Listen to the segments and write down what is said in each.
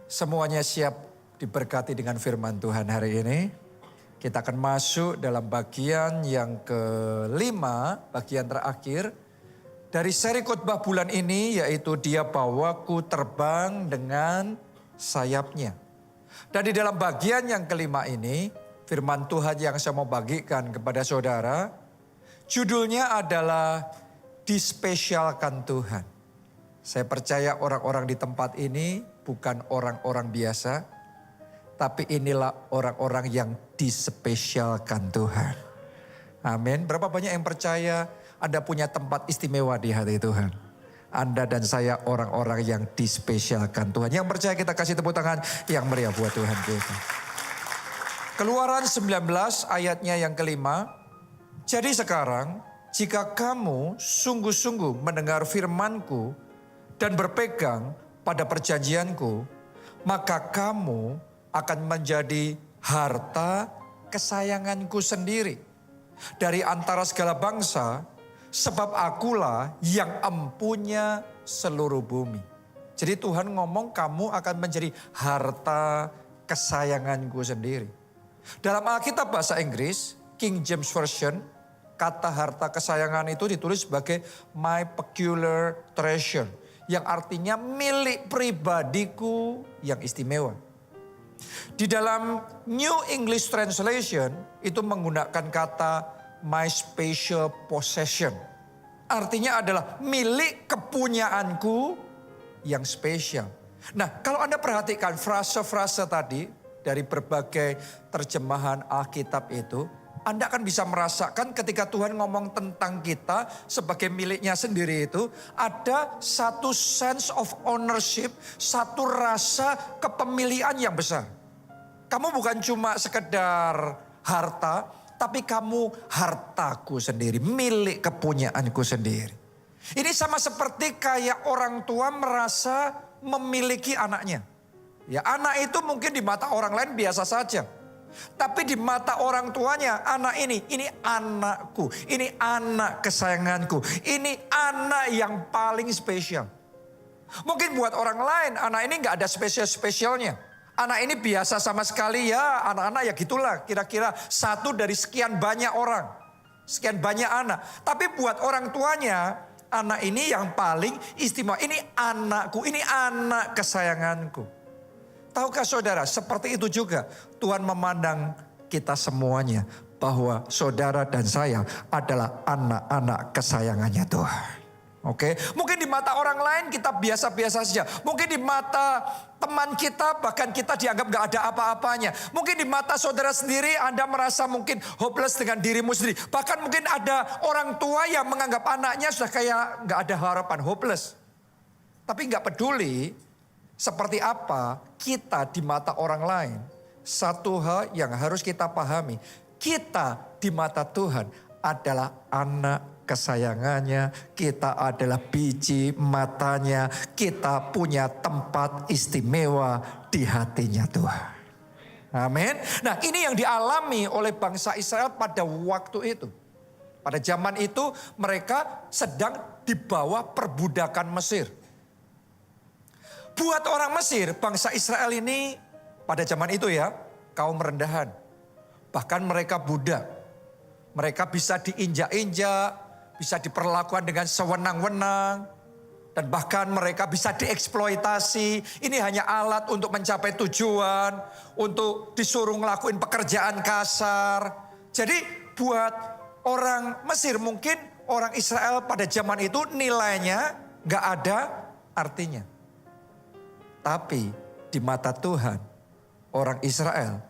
Semuanya siap diberkati dengan firman Tuhan hari ini. Kita akan masuk dalam bagian yang kelima, bagian terakhir dari seri khotbah bulan ini, yaitu Dia bawaku terbang dengan sayapnya. Dan di dalam bagian yang kelima ini, firman Tuhan yang saya mau bagikan kepada saudara, judulnya adalah Dispesialkan Tuhan. Saya percaya orang-orang di tempat ini bukan orang-orang biasa, tapi inilah orang-orang yang dispesialkan Tuhan. Amin. Berapa banyak yang percaya Anda punya tempat istimewa di hati Tuhan? Anda dan saya orang-orang yang dispesialkan Tuhan. Yang percaya kita kasih tepuk tangan yang meriah buat Tuhan kita. Keluaran 19 ayatnya yang kelima. Jadi sekarang jika kamu sungguh-sungguh mendengar firman-Ku dan berpegang pada perjanjianku, maka kamu akan menjadi harta kesayanganku sendiri dari antara segala bangsa, sebab akulah yang empunya seluruh bumi. Jadi Tuhan ngomong kamu akan menjadi harta kesayanganku sendiri. Dalam Alkitab bahasa Inggris, King James Version, kata harta kesayangan itu ditulis sebagai my peculiar treasure, yang artinya milik pribadiku yang istimewa. Di dalam New English Translation itu menggunakan kata my special possession. Artinya adalah milik kepunyaanku yang spesial. Nah, kalau Anda perhatikan frase-frase tadi dari berbagai terjemahan Alkitab itu, Anda akan bisa merasakan ketika Tuhan ngomong tentang kita sebagai miliknya sendiri itu, ada satu sense of ownership, satu rasa kepemilikan yang besar. Kamu bukan cuma sekedar harta, tapi kamu hartaku sendiri, milik kepunyaanku sendiri. Ini sama seperti kayak orang tua merasa memiliki anaknya. Ya, anak itu mungkin di mata orang lain biasa saja. Tapi di mata orang tuanya, anak ini anakku, ini anak kesayanganku, ini anak yang paling spesial. Mungkin buat orang lain, anak ini gak ada spesial-spesialnya. Anak ini biasa sama sekali ya, anak-anak ya gitulah, kira-kira satu dari sekian banyak orang, sekian banyak anak. Tapi buat orang tuanya, anak ini yang paling istimewa, ini anakku, ini anak kesayanganku. Tahukah saudara, seperti itu juga Tuhan memandang kita semuanya, bahwa saudara dan saya adalah anak-anak kesayangannya Tuhan. Oke, mungkin di mata orang lain kita biasa-biasa saja. Mungkin di mata teman kita bahkan kita dianggap gak ada apa-apanya. Mungkin di mata saudara sendiri Anda merasa mungkin hopeless dengan dirimu sendiri. Bahkan mungkin ada orang tua yang menganggap anaknya sudah kayak gak ada harapan, hopeless. Tapi gak peduli seperti apa kita di mata orang lain. Satu hal yang harus kita pahami, kita di mata Tuhan adalah anak kesayangannya, kita adalah biji matanya, kita punya tempat istimewa di hatinya Tuhan. Amin. Nah, ini yang dialami oleh bangsa Israel pada waktu itu. Pada zaman itu mereka sedang di bawah perbudakan Mesir. Buat orang Mesir, bangsa Israel ini pada zaman itu ya, kaum rendahan. Bahkan mereka budak. Mereka bisa diinjak-injak, bisa diperlakukan dengan sewenang-wenang. Dan bahkan mereka bisa dieksploitasi. Ini hanya alat untuk mencapai tujuan, untuk disuruh ngelakuin pekerjaan kasar. Jadi buat orang Mesir, mungkin orang Israel pada zaman itu nilainya gak ada artinya. Tapi di mata Tuhan, orang Israel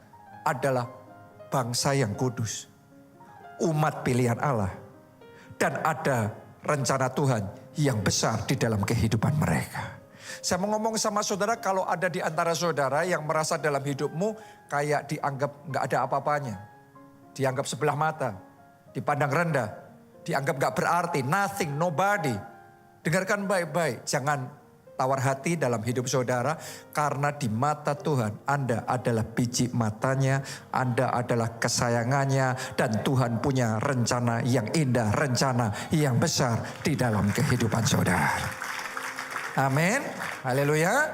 adalah bangsa yang kudus. Umat pilihan Allah. Dan ada rencana Tuhan yang besar di dalam kehidupan mereka. Saya mau ngomong sama saudara, kalau ada di antara saudara yang merasa dalam hidupmu kayak dianggap gak ada apa-apanya. Dianggap sebelah mata, dipandang rendah, dianggap gak berarti, nothing, nobody. Dengarkan baik-baik, jangan tawar hati dalam hidup saudara, karena di mata Tuhan Anda adalah biji matanya, Anda adalah kesayangannya, dan Tuhan punya rencana yang indah, rencana yang besar di dalam kehidupan saudara. Amin. Haleluya.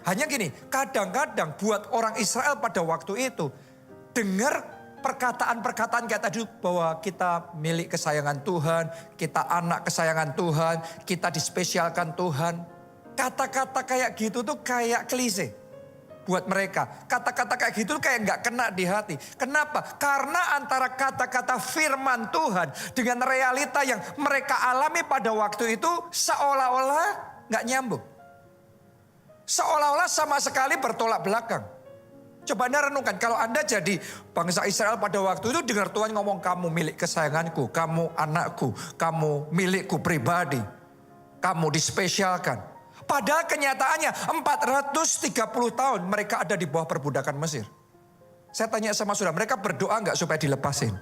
Hanya gini, kadang-kadang buat orang Israel pada waktu itu, dengar perkataan-perkataan kayak tadi bahwa kita milik kesayangan Tuhan, kita anak kesayangan Tuhan, kita dispesialkan Tuhan. Kata-kata kayak gitu tuh kayak klise buat mereka. Kata-kata kayak gitu kayak nggak kena di hati. Kenapa? Karena antara kata-kata firman Tuhan dengan realita yang mereka alami pada waktu itu seolah-olah nggak nyambung. Seolah-olah sama sekali bertolak belakang. Coba Anda renungkan, kalau Anda jadi bangsa Israel pada waktu itu dengar Tuhan ngomong kamu milik kesayanganku, kamu anakku, kamu milikku pribadi, kamu dispesialkan. Padahal kenyataannya 430 tahun mereka ada di bawah perbudakan Mesir. Saya tanya sama saudara, mereka berdoa nggak supaya dilepasin?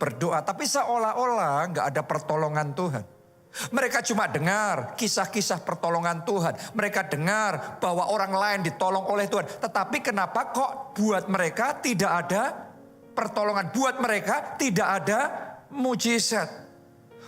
Berdoa, tapi seolah-olah nggak ada pertolongan Tuhan. Mereka cuma dengar kisah-kisah pertolongan Tuhan. Mereka dengar bahwa orang lain ditolong oleh Tuhan. Tetapi kenapa kok buat mereka tidak ada pertolongan? Buat mereka tidak ada mujizat.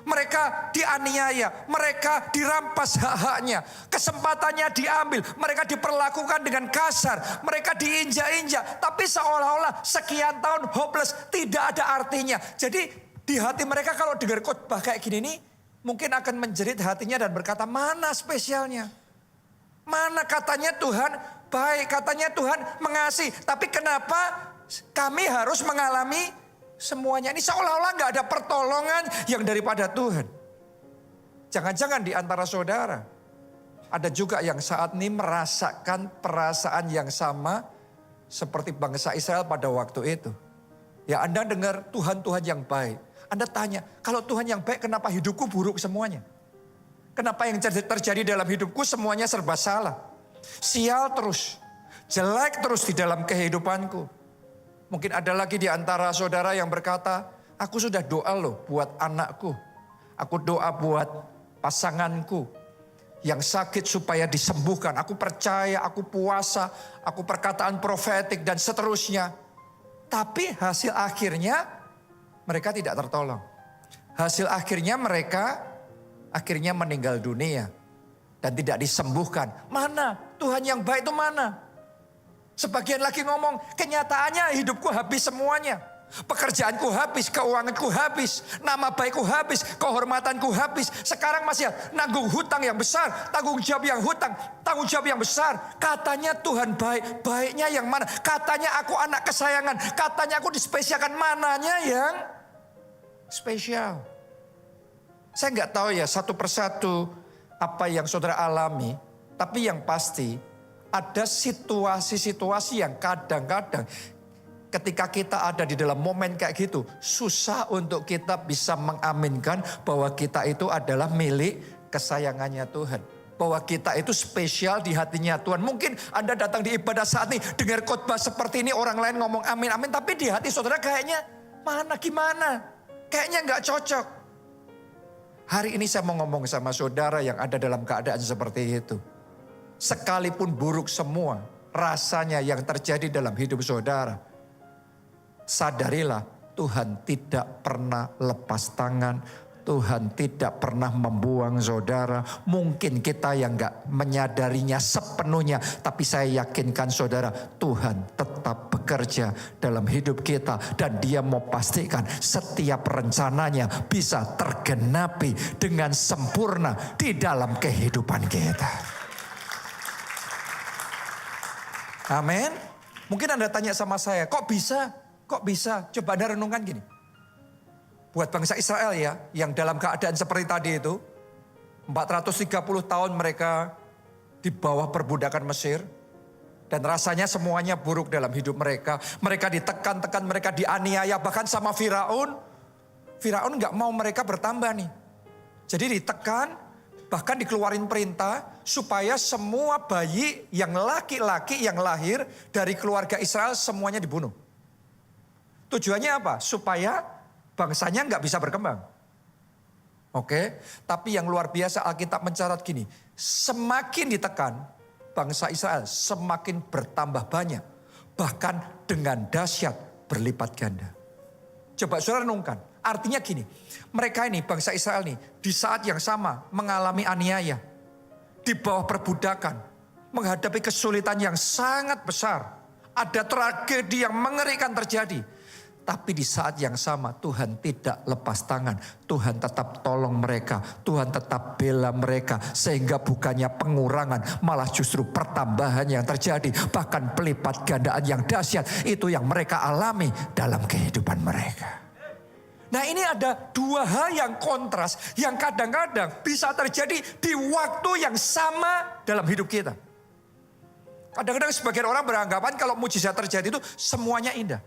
Mereka dianiaya, mereka dirampas hak-haknya, kesempatannya diambil, mereka diperlakukan dengan kasar, mereka diinjak-injak. Tapi seolah-olah sekian tahun hopeless, tidak ada artinya. Jadi di hati mereka kalau dengar khotbah kayak gini nih, mungkin akan menjerit hatinya dan berkata, mana spesialnya? Mana katanya Tuhan baik, katanya Tuhan mengasihi. Tapi kenapa kami harus mengalami semuanya ini? Seolah-olah gak ada pertolongan yang daripada Tuhan. Jangan-jangan di antara saudara ada juga yang saat ini merasakan perasaan yang sama seperti bangsa Israel pada waktu itu. Ya Anda dengar Tuhan-Tuhan yang baik. Anda tanya, kalau Tuhan yang baik kenapa hidupku buruk semuanya? Kenapa yang terjadi dalam hidupku semuanya serba salah? Sial terus, jelek terus di dalam kehidupanku. Mungkin ada lagi di antara saudara yang berkata, aku sudah doa loh buat anakku. Aku doa buat pasanganku yang sakit supaya disembuhkan. Aku percaya, aku puasa, aku perkataan profetik dan seterusnya. Tapi hasil akhirnya mereka tidak tertolong. Hasil akhirnya mereka akhirnya meninggal dunia dan tidak disembuhkan. Mana? Tuhan yang baik itu mana? Sebagian lagi ngomong, kenyataannya hidupku habis semuanya. Pekerjaanku habis, keuanganku habis, nama baikku habis, kehormatanku habis. Sekarang masih nanggung hutang yang besar, tanggung jawab yang besar. Katanya Tuhan baik, baiknya yang mana? Katanya aku anak kesayangan, katanya aku dispesialkan, mananya yang spesial? Saya nggak tahu ya satu persatu apa yang saudara alami, tapi yang pasti ada situasi-situasi yang kadang-kadang ketika kita ada di dalam momen kayak gitu, susah untuk kita bisa mengaminkan bahwa kita itu adalah milik kesayangannya Tuhan. Bahwa kita itu spesial di hatinya Tuhan. Mungkin Anda datang di ibadah saat ini, dengar khotbah seperti ini, orang lain ngomong amin, amin. Tapi di hati saudara kayaknya gimana? Kayaknya gak cocok. Hari ini saya mau ngomong sama saudara yang ada dalam keadaan seperti itu. Sekalipun buruk semua rasanya yang terjadi dalam hidup saudara, sadarilah Tuhan tidak pernah lepas tangan. Tuhan tidak pernah membuang saudara. Mungkin kita yang gak menyadarinya sepenuhnya. Tapi saya yakinkan saudara, Tuhan tetap bekerja dalam hidup kita. Dan Dia mau pastikan setiap rencananya bisa tergenapi dengan sempurna di dalam kehidupan kita. Amin. Mungkin Anda tanya sama saya, kok bisa? Kok bisa? Coba Anda renungkan gini. Buat bangsa Israel ya, yang dalam keadaan seperti tadi itu, 430 tahun mereka di bawah perbudakan Mesir. Dan rasanya semuanya buruk dalam hidup mereka. Mereka ditekan-tekan, mereka dianiaya, bahkan sama Firaun. Firaun gak mau mereka bertambah nih. Jadi ditekan, bahkan dikeluarin perintah supaya semua bayi yang laki-laki yang lahir dari keluarga Israel semuanya dibunuh. Tujuannya apa? Supaya bangsanya nggak bisa berkembang. Oke, tapi yang luar biasa Alkitab mencatat gini, semakin ditekan bangsa Israel semakin bertambah banyak, bahkan dengan dahsyat berlipat ganda. Coba saudara renungkan, artinya gini, mereka ini bangsa Israel nih di saat yang sama mengalami aniaya, di bawah perbudakan, menghadapi kesulitan yang sangat besar. Ada tragedi yang mengerikan terjadi. Tapi di saat yang sama Tuhan tidak lepas tangan. Tuhan tetap tolong mereka. Tuhan tetap bela mereka. Sehingga bukannya pengurangan, malah justru pertambahan yang terjadi. Bahkan pelipat gandaan yang dahsyat. Itu yang mereka alami dalam kehidupan mereka. Nah, ini ada dua hal yang kontras. Yang kadang-kadang bisa terjadi di waktu yang sama dalam hidup kita. Kadang-kadang sebagian orang beranggapan kalau mujizat terjadi itu semuanya indah.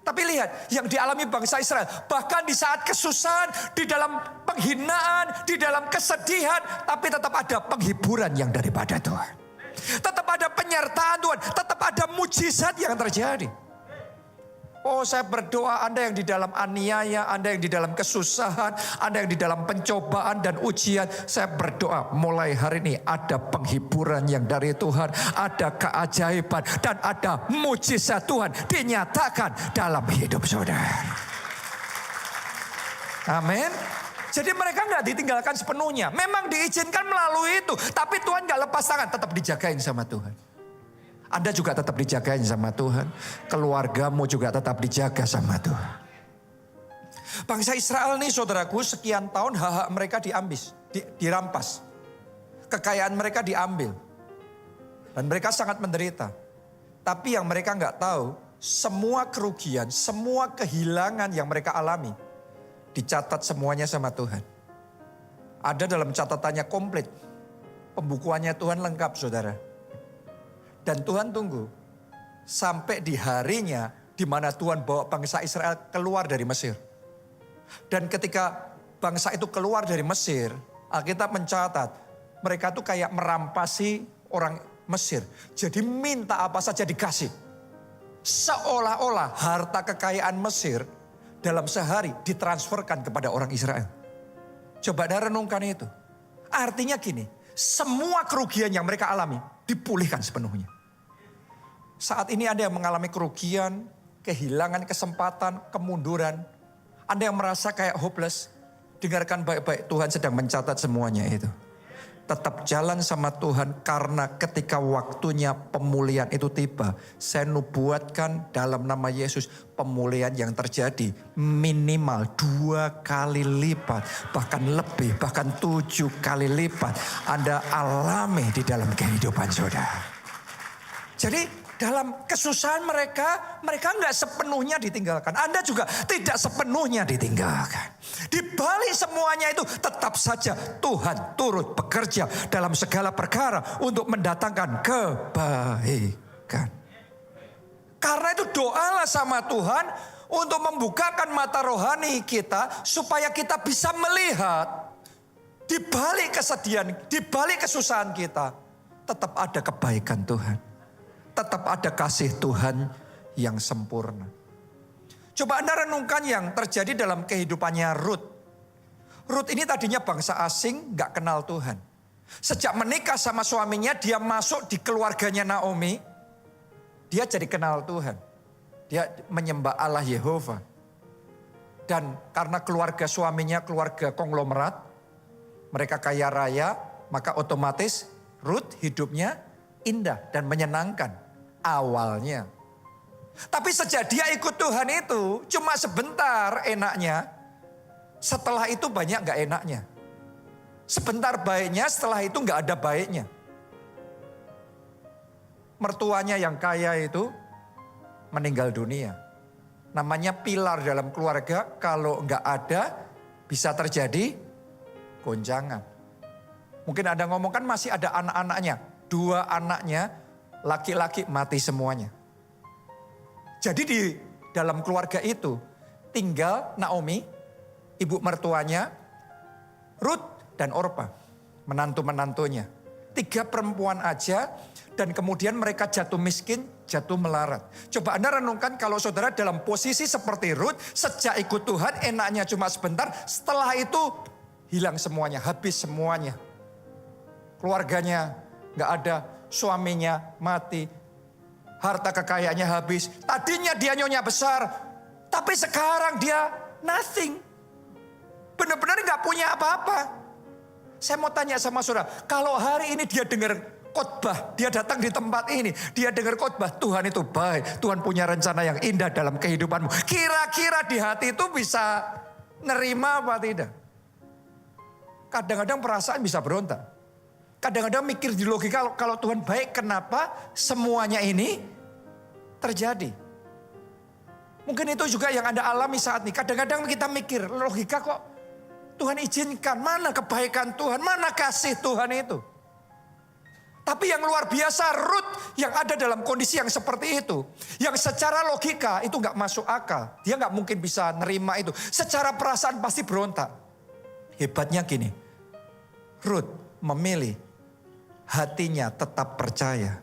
Tapi lihat yang dialami bangsa Israel. Bahkan di saat kesusahan, di dalam penghinaan, di dalam kesedihan. Tapi tetap ada penghiburan yang daripada Tuhan. Tetap ada penyertaan Tuhan. Tetap ada mujizat yang terjadi. Oh, saya berdoa Anda yang di dalam aniaya, Anda yang di dalam kesusahan, Anda yang di dalam pencobaan dan ujian. Saya berdoa mulai hari ini ada penghiburan yang dari Tuhan, ada keajaiban dan ada mujizat Tuhan dinyatakan dalam hidup saudara. Amin. Jadi mereka nggak ditinggalkan sepenuhnya. Memang diizinkan melalui itu, tapi Tuhan nggak lepas tangan, tetap dijagain sama Tuhan. Anda juga tetap dijagain sama Tuhan. Keluargamu juga tetap dijaga sama Tuhan. Bangsa Israel nih saudaraku, sekian tahun hak-hak mereka dirampas. Kekayaan mereka diambil. Dan mereka sangat menderita. Tapi yang mereka nggak tahu, semua kerugian, semua kehilangan yang mereka alami, dicatat semuanya sama Tuhan. Ada dalam catatannya komplit. Pembukuannya Tuhan lengkap saudara. Dan Tuhan tunggu sampai di harinya di mana Tuhan bawa bangsa Israel keluar dari Mesir. Dan ketika bangsa itu keluar dari Mesir, Alkitab mencatat mereka tuh kayak merampasi orang Mesir. Jadi minta apa saja dikasih. Seolah-olah harta kekayaan Mesir dalam sehari ditransferkan kepada orang Israel. Coba Anda renungkan itu. Artinya gini, semua kerugian yang mereka alami dipulihkan sepenuhnya. Saat ini Anda yang mengalami kerugian, kehilangan kesempatan, kemunduran. Anda yang merasa kayak hopeless. Dengarkan baik-baik, Tuhan sedang mencatat semuanya itu. Tetap jalan sama Tuhan karena ketika waktunya pemulihan itu tiba. Saya nubuatkan dalam nama Yesus pemulihan yang terjadi minimal 2 kali lipat. Bahkan lebih, bahkan 7 kali lipat. Anda alami di dalam kehidupan saudara. Jadi dalam kesusahan mereka nggak sepenuhnya ditinggalkan. Anda juga tidak sepenuhnya ditinggalkan. Di balik semuanya itu tetap saja Tuhan turut bekerja dalam segala perkara untuk mendatangkan kebaikan. Karena itu doalah sama Tuhan untuk membukakan mata rohani kita supaya kita bisa melihat di balik kesedihan, di balik kesusahan kita tetap ada kebaikan Tuhan. Tetap ada kasih Tuhan yang sempurna. Coba Anda renungkan yang terjadi dalam kehidupannya Ruth. Ruth ini tadinya bangsa asing, gak kenal Tuhan. Sejak menikah sama suaminya, dia masuk di keluarganya Naomi. Dia jadi kenal Tuhan. Dia menyembah Allah Yehova. Dan karena keluarga suaminya keluarga konglomerat, mereka kaya raya, maka otomatis Ruth hidupnya indah dan menyenangkan awalnya. Tapi sejak dia ikut Tuhan itu cuma sebentar enaknya. Setelah itu banyak gak enaknya. Sebentar baiknya, setelah itu gak ada baiknya. Mertuanya yang kaya itu meninggal dunia. Namanya pilar dalam keluarga, kalau gak ada bisa terjadi gonjangan. Mungkin Anda ngomong kan masih ada anak-anaknya. 2 anaknya laki-laki mati semuanya. Jadi di dalam keluarga itu tinggal Naomi, ibu mertuanya, Ruth dan Orpa, menantu-menantunya. 3 perempuan aja dan kemudian mereka jatuh miskin, jatuh melarat. Coba Anda renungkan kalau saudara dalam posisi seperti Ruth, sejak ikut Tuhan enaknya cuma sebentar, setelah itu hilang semuanya, habis semuanya. Keluarganya gak ada, suaminya mati, harta kekayaannya habis. Tadinya dia nyonya besar, tapi sekarang dia nothing. Benar-benar gak punya apa-apa. Saya mau tanya sama saudara, kalau hari ini dia dengar khotbah, dia datang di tempat ini, dia dengar khotbah, Tuhan itu baik, Tuhan punya rencana yang indah dalam kehidupanmu. Kira-kira di hati itu bisa nerima apa tidak? Kadang-kadang perasaan bisa berontak. Kadang-kadang mikir di logika, kalau Tuhan baik, kenapa semuanya ini terjadi? Mungkin itu juga yang Anda alami saat ini. Kadang-kadang kita mikir, logika kok Tuhan izinkan, mana kebaikan Tuhan, mana kasih Tuhan itu. Tapi yang luar biasa, Rut yang ada dalam kondisi yang seperti itu. Yang secara logika itu gak masuk akal. Dia gak mungkin bisa nerima itu. Secara perasaan pasti berontak. Hebatnya gini, Rut memilih hatinya tetap percaya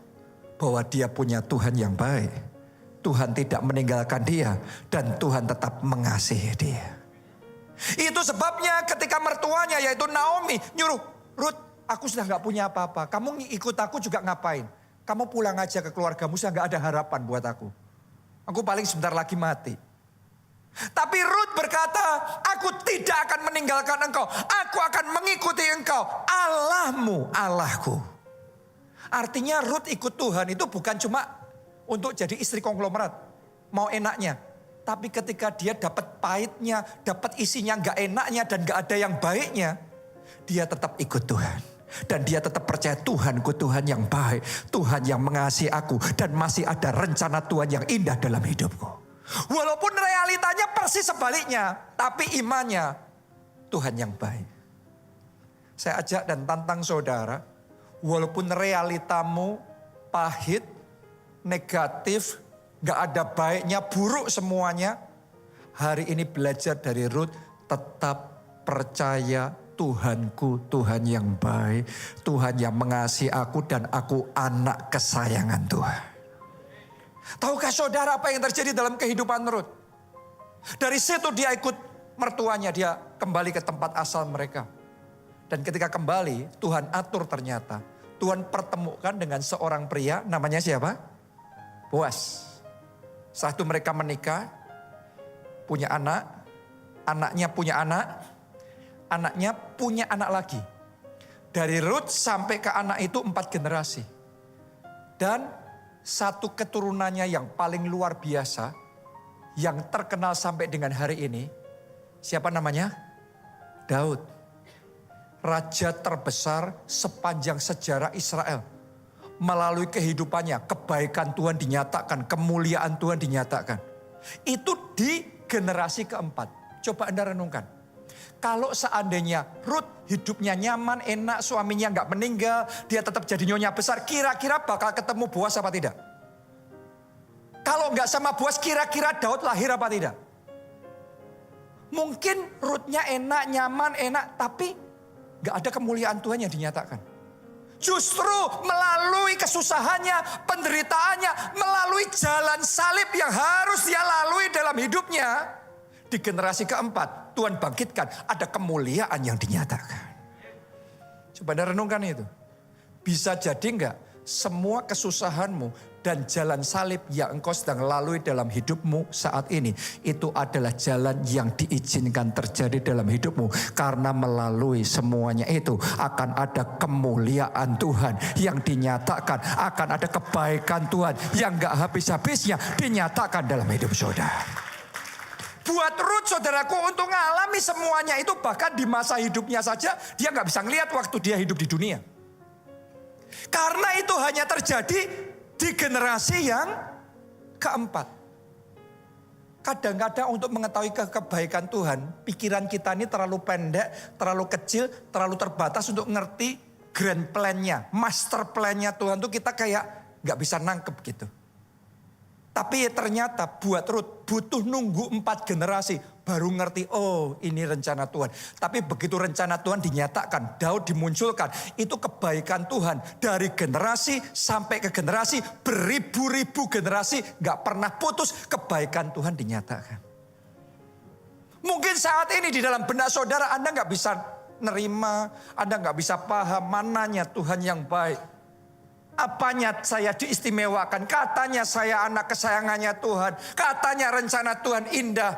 bahwa dia punya Tuhan yang baik. Tuhan tidak meninggalkan dia dan Tuhan tetap mengasihi dia. Itu sebabnya ketika mertuanya yaitu Naomi nyuruh, Rut, aku sudah gak punya apa-apa. Kamu ikut aku juga ngapain? Kamu pulang aja ke keluargamu, sudah gak ada harapan buat aku. Aku paling sebentar lagi mati. Tapi Rut berkata, aku tidak akan meninggalkan engkau. Aku akan mengikuti engkau. Allahmu, Allahku. Artinya Rut ikut Tuhan itu bukan cuma untuk jadi istri konglomerat. Mau enaknya. Tapi ketika dia dapat pahitnya, dapat isinya gak enaknya dan gak ada yang baiknya. Dia tetap ikut Tuhan. Dan dia tetap percaya Tuhanku Tuhan yang baik. Tuhan yang mengasihi aku. Dan masih ada rencana Tuhan yang indah dalam hidupku. Walaupun realitanya persis sebaliknya. Tapi imannya Tuhan yang baik. Saya ajak dan tantang saudara. Walaupun realitamu pahit, negatif, gak ada baiknya, buruk semuanya. Hari ini belajar dari Rut, tetap percaya Tuhanku, Tuhan yang baik. Tuhan yang mengasihi aku dan aku anak kesayangan Tuhan. Tahukah saudara apa yang terjadi dalam kehidupan Rut? Dari situ dia ikut mertuanya, dia kembali ke tempat asal mereka. Dan ketika kembali, Tuhan atur ternyata. Tuhan pertemukan dengan seorang pria, namanya siapa? Boas. Setelah itu mereka menikah, punya anak, anaknya punya anak, anaknya punya anak lagi. Dari Rut sampai ke anak itu 4 generasi. Dan satu keturunannya yang paling luar biasa, yang terkenal sampai dengan hari ini, siapa namanya? Daud. Raja terbesar sepanjang sejarah Israel. Melalui kehidupannya, kebaikan Tuhan dinyatakan, kemuliaan Tuhan dinyatakan. Itu di generasi keempat. Coba Anda renungkan. Kalau seandainya Rut hidupnya nyaman, enak, suaminya nggak meninggal, dia tetap jadi nyonya besar, kira-kira bakal ketemu Boas apa tidak? Kalau nggak sama Boas, kira-kira Daud lahir apa tidak? Mungkin Rutnya enak, nyaman, enak, tapi nggak ada kemuliaan Tuhan yang dinyatakan. Justru melalui kesusahannya, penderitaannya, melalui jalan salib yang harus dia lalui dalam hidupnya. Di generasi keempat, Tuhan bangkitkan, ada kemuliaan yang dinyatakan. Coba Anda renungkan itu. Bisa jadi enggak semua kesusahanmu dan jalan salib yang engkau sedang lalui dalam hidupmu saat ini, itu adalah jalan yang diizinkan terjadi dalam hidupmu. Karena melalui semuanya itu akan ada kemuliaan Tuhan yang dinyatakan. Akan ada kebaikan Tuhan yang gak habis-habisnya dinyatakan dalam hidup saudara. Buat Rut saudaraku untuk mengalami semuanya itu, bahkan di masa hidupnya saja dia gak bisa ngelihat waktu dia hidup di dunia. Karena itu hanya terjadi di generasi yang keempat. Kadang-kadang untuk mengetahui kebaikan Tuhan, pikiran kita ini terlalu pendek, terlalu kecil, terlalu terbatas untuk ngerti grand plan-nya, master plan-nya Tuhan tuh kita kayak gak bisa nangkep gitu. Tapi ternyata buat Rut butuh nunggu 4 generasi baru ngerti, oh ini rencana Tuhan. Tapi begitu rencana Tuhan dinyatakan, Daud dimunculkan, itu kebaikan Tuhan dari generasi sampai ke generasi, beribu-ribu generasi gak pernah putus, kebaikan Tuhan dinyatakan. Mungkin saat ini di dalam benak saudara Anda gak bisa nerima, Anda gak bisa paham mananya Tuhan yang baik. Apanya saya diistimewakan, katanya saya anak kesayangannya Tuhan, katanya rencana Tuhan indah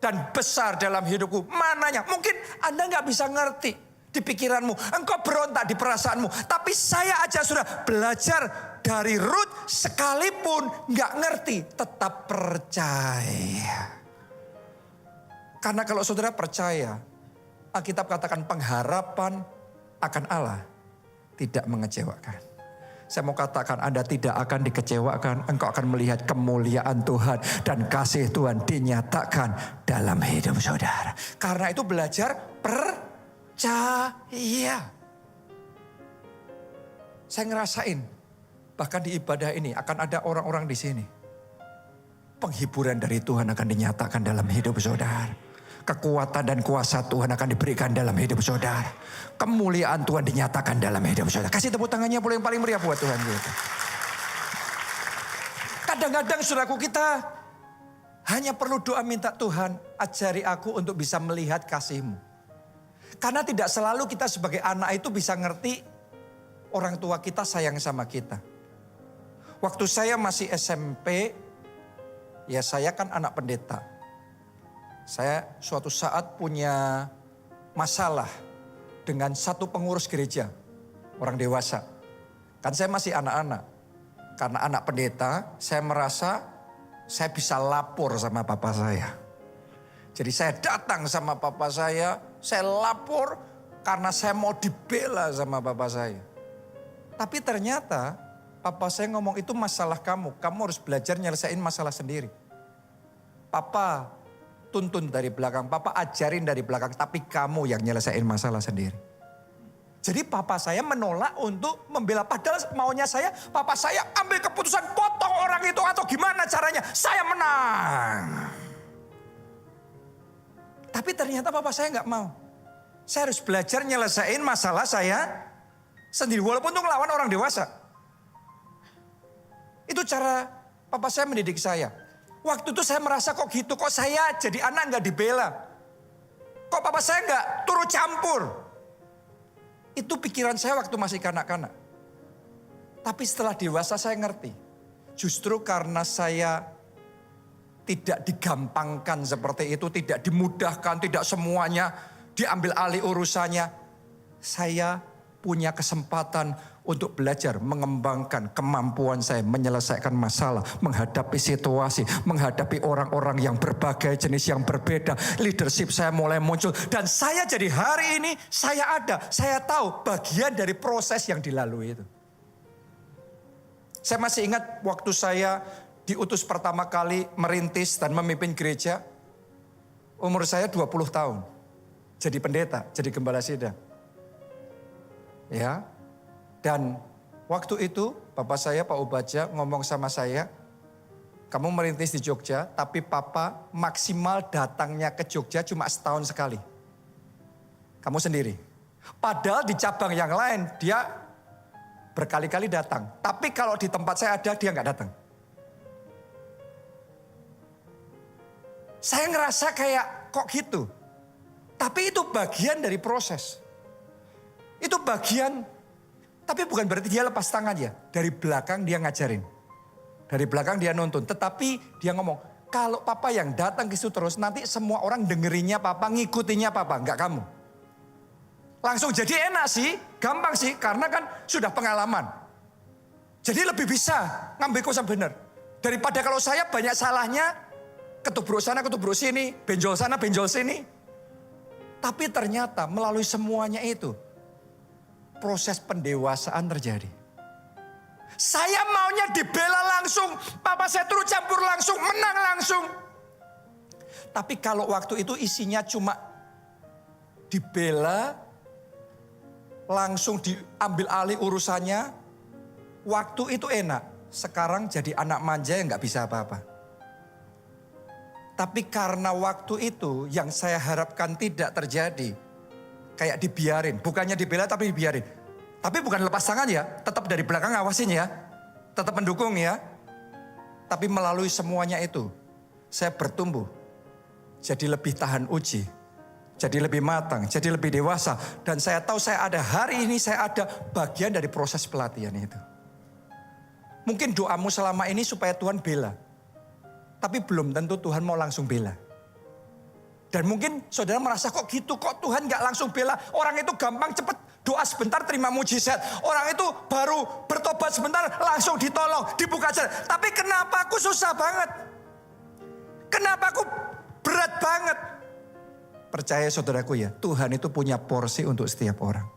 dan besar dalam hidupku. Mananya? Mungkin Anda gak bisa ngerti. di pikiranmu. Engkau berontak di perasaanmu. Tapi saya aja sudah belajar dari Rut sekalipun nggak ngerti. Tetap percaya. Karena kalau saudara percaya, Alkitab katakan pengharapan akan Allah tidak mengecewakan. Saya mau katakan Anda tidak akan dikecewakan. Engkau akan melihat kemuliaan Tuhan dan kasih Tuhan dinyatakan dalam hidup saudara. Karena itu belajar percaya. Saya ngerasain bahkan di ibadah ini akan ada orang-orang di sini. Penghiburan dari Tuhan akan dinyatakan dalam hidup saudara. Kekuatan dan kuasa Tuhan akan diberikan dalam hidup saudara. Kemuliaan Tuhan dinyatakan dalam hidup saudara. Kasih tepuk tangannya yang paling meriah buat Tuhan. Kadang-kadang saudaraku kita hanya perlu doa minta Tuhan ajari aku untuk bisa melihat kasih-Mu. Karena tidak selalu kita sebagai anak itu bisa ngerti orang tua kita sayang sama kita. Waktu saya masih SMP, ya saya kan anak pendeta. Saya suatu saat punya masalah dengan satu pengurus gereja, orang dewasa. Kan saya masih anak-anak. Karena anak pendeta, saya merasa saya bisa lapor sama papa saya. Jadi saya datang sama papa saya lapor karena saya mau dibela sama papa saya. Tapi ternyata papa saya ngomong itu masalah kamu harus belajar nyelesain masalah sendiri. Papa tuntun dari belakang, papa ajarin dari belakang, tapi kamu yang nyelesain masalah sendiri. Jadi papa saya menolak untuk membela, padahal maunya saya, papa saya ambil keputusan potong orang itu atau gimana caranya, saya menang. Tapi ternyata papa saya nggak mau. Saya harus belajar nyelesain masalah saya sendiri, walaupun itu ngelawan orang dewasa. Itu cara papa saya mendidik saya. Waktu itu saya merasa kok gitu, kok saya jadi anak nggak dibela. Kok papa saya nggak turut campur. Itu pikiran saya waktu masih kanak-kanak. Tapi setelah dewasa saya ngerti. Justru karena saya tidak digampangkan seperti itu, tidak dimudahkan, tidak semuanya diambil alih urusannya. Saya punya kesempatan untuk belajar mengembangkan kemampuan saya menyelesaikan masalah, menghadapi situasi, menghadapi orang-orang yang berbagai jenis yang berbeda. Leadership saya mulai muncul dan saya jadi hari ini saya tahu bagian dari proses yang dilalui itu. Saya masih ingat waktu saya diutus pertama kali merintis dan memimpin gereja, umur saya 20 tahun. Jadi pendeta, jadi gembala sidang. Ya. Dan waktu itu bapak saya Pak Ubaja ngomong sama saya, kamu merintis di Jogja tapi papa maksimal datangnya ke Jogja cuma setahun sekali. Kamu sendiri. Padahal di cabang yang lain dia berkali-kali datang. Tapi kalau di tempat saya ada dia nggak datang. Saya ngerasa kayak kok gitu. Tapi itu bagian dari proses. Itu bagian. Tapi bukan berarti dia lepas tangan ya. Dari belakang dia ngajarin. Dari belakang dia nuntun. Tetapi dia ngomong, kalau papa yang datang ke situ terus, nanti semua orang dengerinnya papa, ngikutinya papa, enggak kamu. Langsung jadi enak sih, gampang sih, karena kan sudah pengalaman. Jadi lebih bisa ngambil keputusan benar. Daripada kalau saya banyak salahnya, ketubruk sana, ketubruk sini, benjol sana, benjol sini. Tapi ternyata melalui semuanya itu, proses pendewasaan terjadi. Saya maunya dibela langsung, papa saya turut campur langsung, menang langsung. Tapi kalau waktu itu isinya cuma dibela, langsung diambil alih urusannya, waktu itu enak. Sekarang jadi anak manja yang gak bisa apa-apa. Tapi karena waktu itu yang saya harapkan tidak terjadi, kayak dibiarin, bukannya dibela tapi dibiarin. Tapi bukan lepas tangan ya, tetap dari belakang ngawasin ya. Tetap mendukung ya. Tapi melalui semuanya itu, saya bertumbuh. Jadi lebih tahan uji. Jadi lebih matang, jadi lebih dewasa. Dan saya tahu saya ada hari ini, saya ada bagian dari proses pelatihan itu. Mungkin doamu selama ini supaya Tuhan bela. Tapi belum tentu Tuhan mau langsung bela. Dan mungkin saudara merasa kok gitu, kok Tuhan gak langsung bela. Orang itu gampang cepet doa sebentar terima mujizat. Orang itu baru bertobat sebentar langsung ditolong, dibuka jalan. Tapi kenapa aku susah banget? Kenapa aku berat banget? Percaya saudaraku ya, Tuhan itu punya porsi untuk setiap orang.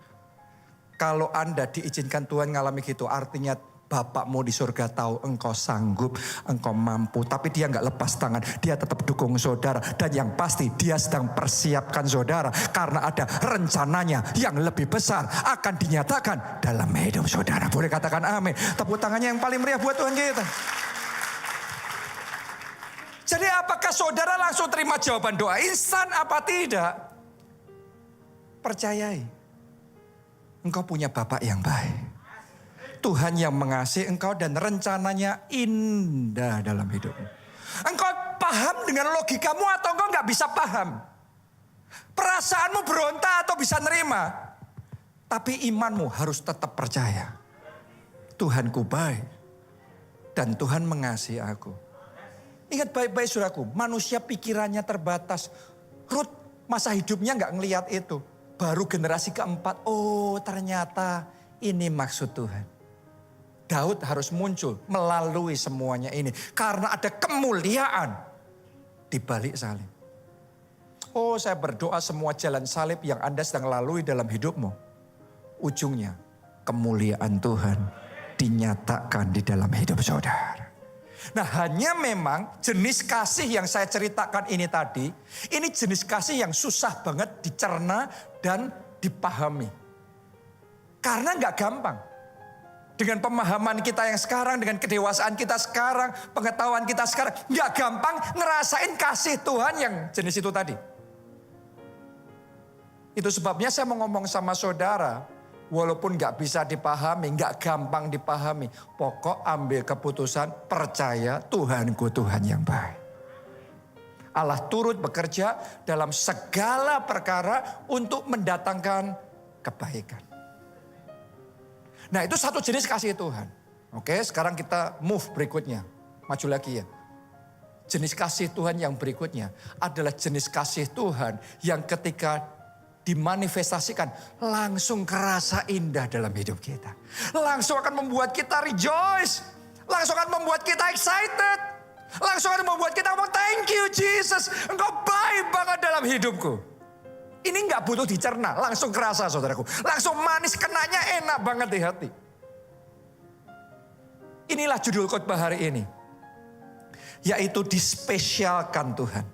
Kalau Anda diizinkan Tuhan ngalami gitu, artinya Bapakmu di surga tahu engkau sanggup, engkau mampu. Tapi dia nggak lepas tangan, dia tetap dukung saudara. Dan yang pasti dia sedang persiapkan saudara. Karena ada rencananya yang lebih besar akan dinyatakan dalam hidup saudara. Boleh katakan amin. Tepuk tangannya yang paling meriah buat Tuhan kita. Jadi apakah saudara langsung terima jawaban doa instan apa tidak? Percayai. Engkau punya Bapak yang baik. Tuhan yang mengasihi engkau dan rencananya indah dalam hidupmu. Engkau paham dengan logikamu atau engkau nggak bisa paham? Perasaanmu berontak atau bisa nerima? Tapi imanmu harus tetap percaya. Tuhanku baik dan Tuhan mengasihi aku. Ingat baik-baik saudaraku, manusia pikirannya terbatas. Ruth masa hidupnya nggak ngelihat itu. Baru generasi keempat, oh ternyata ini maksud Tuhan. Daud harus muncul melalui semuanya ini. Karena ada kemuliaan di balik salib. Oh saya berdoa semua jalan salib yang Anda sedang lalui dalam hidupmu. Ujungnya kemuliaan Tuhan dinyatakan di dalam hidup saudara. Nah hanya memang jenis kasih yang saya ceritakan ini tadi. Ini jenis kasih yang susah banget dicerna dan dipahami. Karena gak gampang. Dengan pemahaman kita yang sekarang, dengan kedewasaan kita sekarang, pengetahuan kita sekarang, gak gampang ngerasain kasih Tuhan yang jenis itu tadi. Itu sebabnya saya mau ngomong sama saudara, walaupun gak bisa dipahami, gak gampang dipahami, pokok ambil keputusan, percaya Tuhanku Tuhan yang baik. Allah turut bekerja dalam segala perkara untuk mendatangkan kebaikan. Nah itu satu jenis kasih Tuhan. Oke sekarang kita move berikutnya. Maju lagi ya. Jenis kasih Tuhan yang berikutnya adalah jenis kasih Tuhan yang ketika dimanifestasikan langsung kerasa indah dalam hidup kita. Langsung akan membuat kita rejoice. Langsung akan membuat kita excited. Langsung akan membuat kita ngomong thank you Jesus. Engkau baik banget dalam hidupku. Ini gak butuh dicerna, langsung kerasa saudaraku. Langsung manis, kenanya enak banget di hati. Inilah judul khotbah hari ini. Yaitu dispesialkan Tuhan.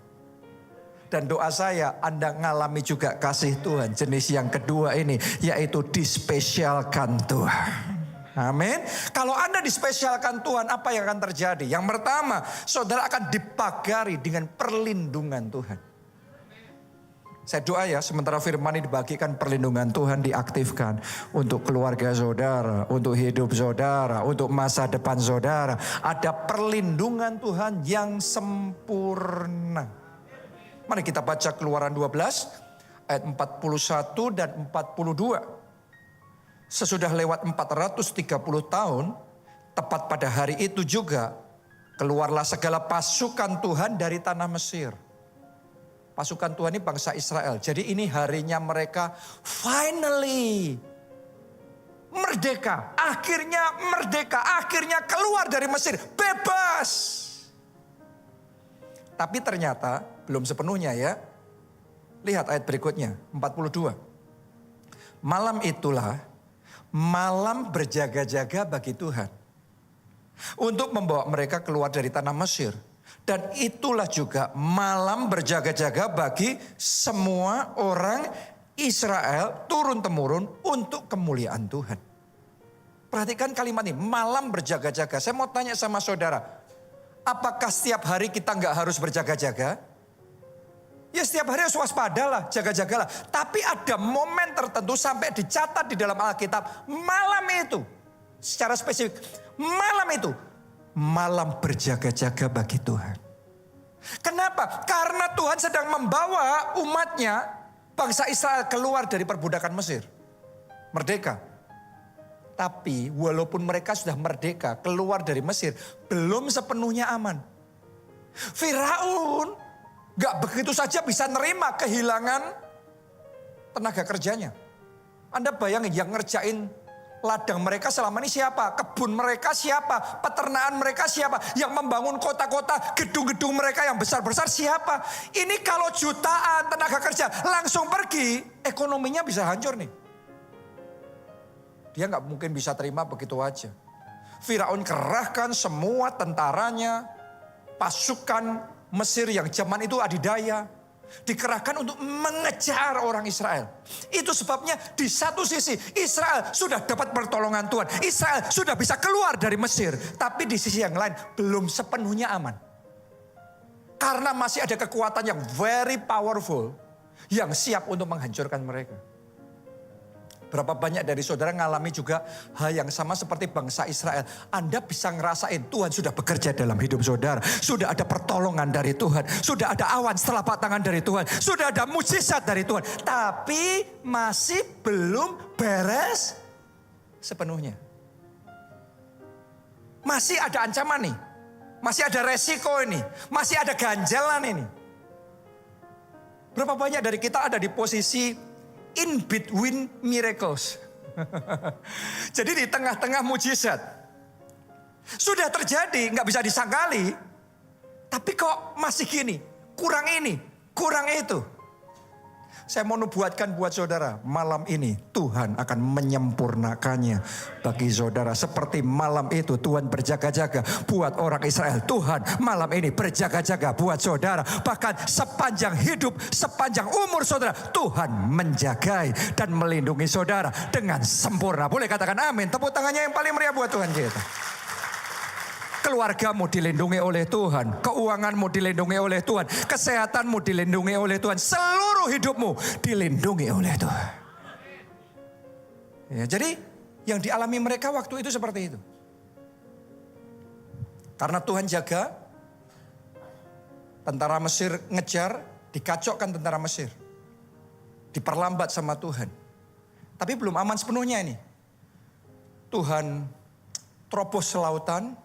Dan doa saya Anda ngalami juga kasih Tuhan. Jenis yang kedua ini yaitu dispesialkan Tuhan. Amin. Kalau Anda dispesialkan Tuhan apa yang akan terjadi? Yang pertama saudara akan dipagari dengan perlindungan Tuhan. Saya doa ya sementara firman ini dibagikan perlindungan Tuhan diaktifkan untuk keluarga saudara, untuk hidup saudara, untuk masa depan saudara. Ada perlindungan Tuhan yang sempurna. Mari kita baca Keluaran 12 ayat 41 dan 42. Sesudah lewat 430 tahun, tepat pada hari itu juga keluarlah segala pasukan Tuhan dari tanah Mesir. Pasukan Tuhan ini bangsa Israel. Jadi ini harinya mereka finally merdeka. Akhirnya keluar dari Mesir. Bebas. Tapi ternyata belum sepenuhnya ya. Lihat ayat berikutnya 42. Malam itulah malam berjaga-jaga bagi Tuhan. Untuk membawa mereka keluar dari tanah Mesir. Dan itulah juga malam berjaga-jaga bagi semua orang Israel turun-temurun untuk kemuliaan Tuhan. Perhatikan kalimat ini, malam berjaga-jaga. Saya mau tanya sama saudara, apakah setiap hari kita nggak harus berjaga-jaga? Ya setiap hari harus waspadalah, jaga-jagalah. Tapi ada momen tertentu sampai dicatat di dalam Alkitab, malam itu secara spesifik, malam berjaga-jaga bagi Tuhan. Kenapa? Karena Tuhan sedang membawa umatnya, bangsa Israel keluar dari perbudakan Mesir. Merdeka. Tapi walaupun mereka sudah merdeka, keluar dari Mesir, belum sepenuhnya aman. Firaun Gak begitu saja bisa nerima kehilangan tenaga kerjanya. Anda bayangin yang ngerjain ladang mereka selama ini siapa? Kebun mereka siapa? Peternakan mereka siapa? Yang membangun kota-kota, gedung-gedung mereka yang besar-besar siapa? Ini kalau jutaan tenaga kerja langsung pergi, ekonominya bisa hancur nih. Dia gak mungkin bisa terima begitu aja. Firaun kerahkan semua tentaranya, pasukan Mesir yang zaman itu adidaya, dikerahkan untuk mengejar orang Israel. Itu sebabnya di satu sisi Israel sudah dapat pertolongan Tuhan. Israel sudah bisa keluar dari Mesir. Tapi di sisi yang lain belum sepenuhnya aman. Karena masih ada kekuatan yang very powerful yang siap untuk menghancurkan mereka. Berapa banyak dari saudara ngalami juga hal yang sama seperti bangsa Israel. Anda bisa ngerasain Tuhan sudah bekerja dalam hidup saudara. Sudah ada pertolongan dari Tuhan. Sudah ada awan telapak tangan dari Tuhan. Sudah ada mujizat dari Tuhan. Tapi masih belum beres sepenuhnya. Masih ada ancaman nih. Masih ada resiko ini. Masih ada ganjalan ini. Berapa banyak dari kita ada di posisi in between miracles. Jadi di tengah-tengah mujizat. Sudah terjadi, nggak bisa disangkali. Tapi kok masih gini, kurang ini, kurang itu. Saya mau nubuatkan buat saudara, malam ini Tuhan akan menyempurnakannya bagi saudara. Seperti malam itu Tuhan berjaga-jaga buat orang Israel. Tuhan malam ini berjaga-jaga buat saudara. Bahkan sepanjang hidup, sepanjang umur saudara, Tuhan menjagai dan melindungi saudara dengan sempurna. Boleh katakan amin, tepuk tangannya yang paling meriah buat Tuhan kita. Keluargamu dilindungi oleh Tuhan. Keuanganmu dilindungi oleh Tuhan. Kesehatanmu dilindungi oleh Tuhan. Seluruh hidupmu dilindungi oleh Tuhan. Ya, jadi yang dialami mereka waktu itu seperti itu. Karena Tuhan jaga, tentara Mesir ngejar, dikacokkan tentara Mesir. Diperlambat sama Tuhan. Tapi belum aman sepenuhnya ini. Tuhan terobos lautan.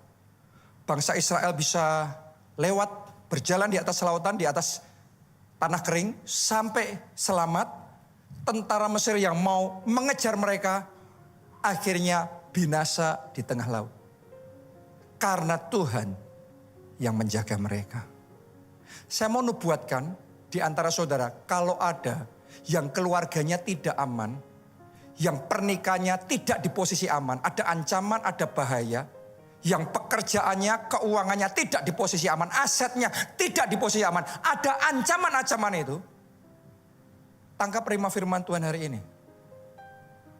Bangsa Israel bisa lewat, berjalan di atas lautan, di atas tanah kering, sampai selamat. Tentara Mesir yang mau mengejar mereka, akhirnya binasa di tengah laut. Karena Tuhan yang menjaga mereka. Saya mau nubuatkan di antara saudara, kalau ada yang keluarganya tidak aman, yang pernikahannya tidak di posisi aman, ada ancaman, ada bahaya, yang pekerjaannya, keuangannya tidak di posisi aman, asetnya tidak di posisi aman, ada ancaman-ancaman itu. Tangkap rema firman Tuhan hari ini.